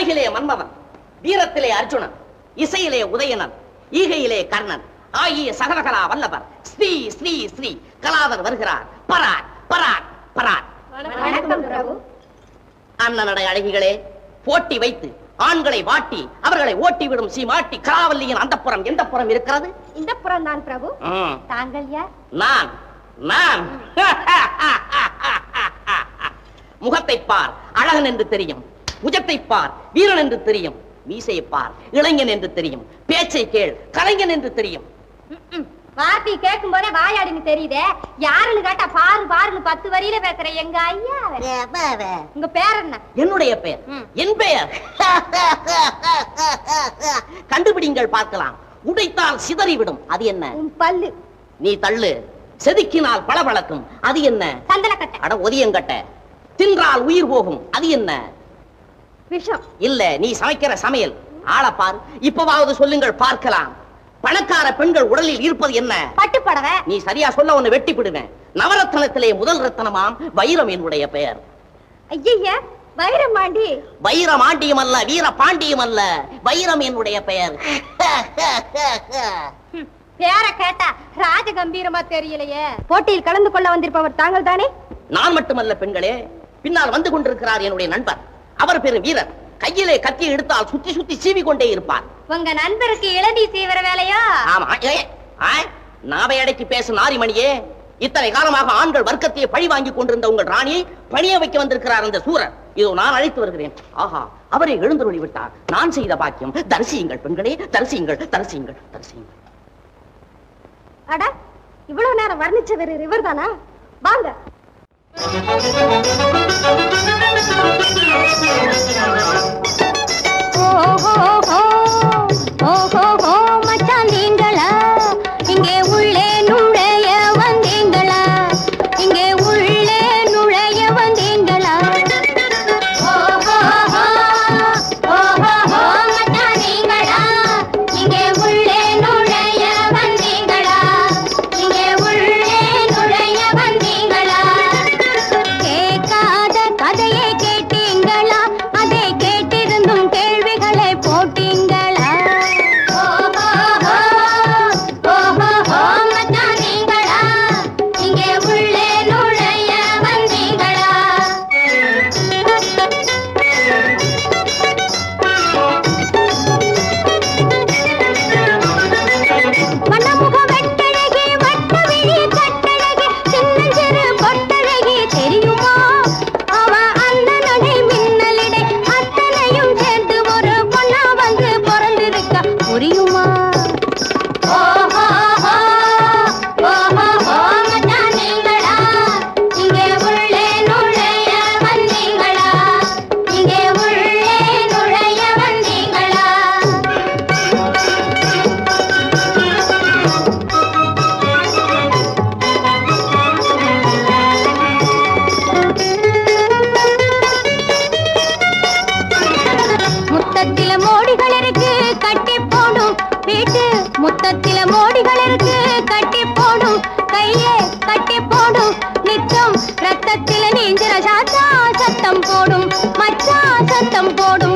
அழகிலே மன்மதன், வீரத்திலே அர்ஜுனன், இசையிலே உதயணன், ஈகையிலே கர்ணன் ஆகிய சகலகலா வல்லவர் ஸ்ரீ ஸ்ரீ ஸ்ரீ கலாதர் வருகிறார். பரார் பரார் பரார். அண்ணனடை அழகிகளே, போட்டி வைத்து ஆண்களை வாட்டி அவர்களை ஓட்டி விடும் சீமாட்டி கலாவல்லியின் அந்தப்புறம் எந்த புறம் இருக்கிறது? இந்த புறம் தான் பிரபு. தாங்கள் யார்? நான் நான் முகத்தை பார், அழகன் என்று தெரியும். புஜத்தை பார், வீரன் என்று தெரியும். மீசையை பார், இளைஞன் என்று தெரியும். பேச்சை கேள், கலைஞன் என்று தெரியும். வார்த்தை கேட்கும் போதே வாயாடின்னு தெரியுதே. யாருன்னு கேட்டா பாரு பாருன்னு 10 வரியில பேசுற எங்க ஐயா. உங்க பேர் என்ன? என்னுடைய பெயர், என் பெயர். கண்டுபிடிங்கள் பார்க்கலாம். உடைத்தால் சிதறிவிடும், அது என்ன? பல்லு. நீ தள்ளு. செதுக்கினால் பளபளக்கும், அது என்ன? சந்தனக்கட்டை. அட ஒதியங்கட்டை. தின்றால் உயிர் போகும், அது என்ன? விஷம். இல்ல, நீ சமைக்கிற சமையல். ஆளப்பார். இப்பவாவது சொல்லுங்கள் பார்க்கலாம். பணக்கார பெண்கள் உடலில் இருப்பது என்ன? பட்டுப்படவை. நீ சரியா சொல்ல உன்னை வெட்டி விடுவேன். நவரத்னத்திலே முதல் ரத்தனமாம் வைரம் என்னுடைய பெயர். ஐயா, வைரமாண்டி. வைரமாண்டியும் அல்ல, வீர பாண்டியும் அல்ல, வைரம் என்னுடைய பெயர். பேரை கேட்டா ராஜ கம்பீரமா தெரியலையே. போட்டியில் கலந்து கொள்ள வந்திருப்பவர் தாங்கள் தானே? நான் மட்டுமல்ல பெண்களே, பின்னால் வந்து கொண்டிருக்கிறார் என்னுடைய நண்பர். அவர் பெரும் வீரர். கையிலே கத்தி எடுத்தால் சுத்தி சுத்தி சீவி கொண்டே இருப்பார். உங்க நண்பருக்கு இளநீ சீவர வேலையா? ஆமா. நாவை அடக்கி பேசும் நாரிமணியே, இத்தனை காலமாக ஆண்கள் வர்க்கத்தையே பழி வாங்கி கொண்டிருந்த உங்கள் ராணியை பணிய வைக்க வந்திருக்கிறார் அந்த சூரர். இதோ நான் அழைத்து வருகிறேன். ஆஹா, அவரை எழுந்தருளி விட்டார். நான் செய்த பாக்கியம். தரிசியுங்கள் பெண்களே, தரிசியுங்கள், தரிசியுங்கள், தரிசியுங்கள். அட, இவ்வளவு நேரம் வர்ணிச்சவர் இவர் தானா? வாங்க. மச்சான் நீங்களா இங்கே உள்ளே நுழைய வந்தீங்களா? இங்கே உள்ளே நுழைய வந்தீங்களா? மச்சான் நீங்களா இங்கே உள்ளே நுழைய வந்தீங்களா? இங்கே உள்ளே நுழைய வந்தீங்களா? கேட்காத கதையை கேட்டீங்களா? அதை கேட்டிருந்தும் கேள்விகளை போட்டீங்களா? மச்சான் நீங்களா இங்கே உள்ளே நுழைய வந்தீங்களா? வண்ணமுக வெட்டழகி, வட்ட விழி கட்டழகி, சின்னஞ்சிறு பொட்டழகி தெரியுமா? அவ அந்த நடை மின்னலிடை அத்தனையும் சேர்ந்து ஒரு பொண்ணா வந்து பிறந்திருக்க புரியுமா? மச்சான் நீங்களா இங்கே உள்ளே நுழைய வந்தீங்களா? இங்கே உள்ளே நுழைய வந்தீங்களா? முத்தத்தில மோடிகள் இருக்கு கட்டி போடும் வீட்டு. முத்தத்தில மோடிகள் இருக்கு கட்டி போடும், கையே கட்டி போடும் நித்தம். ரத்தத்தில நீஞ்சிர சாத்தா சத்தம் போடும், மச்சா சத்தம் போடும்.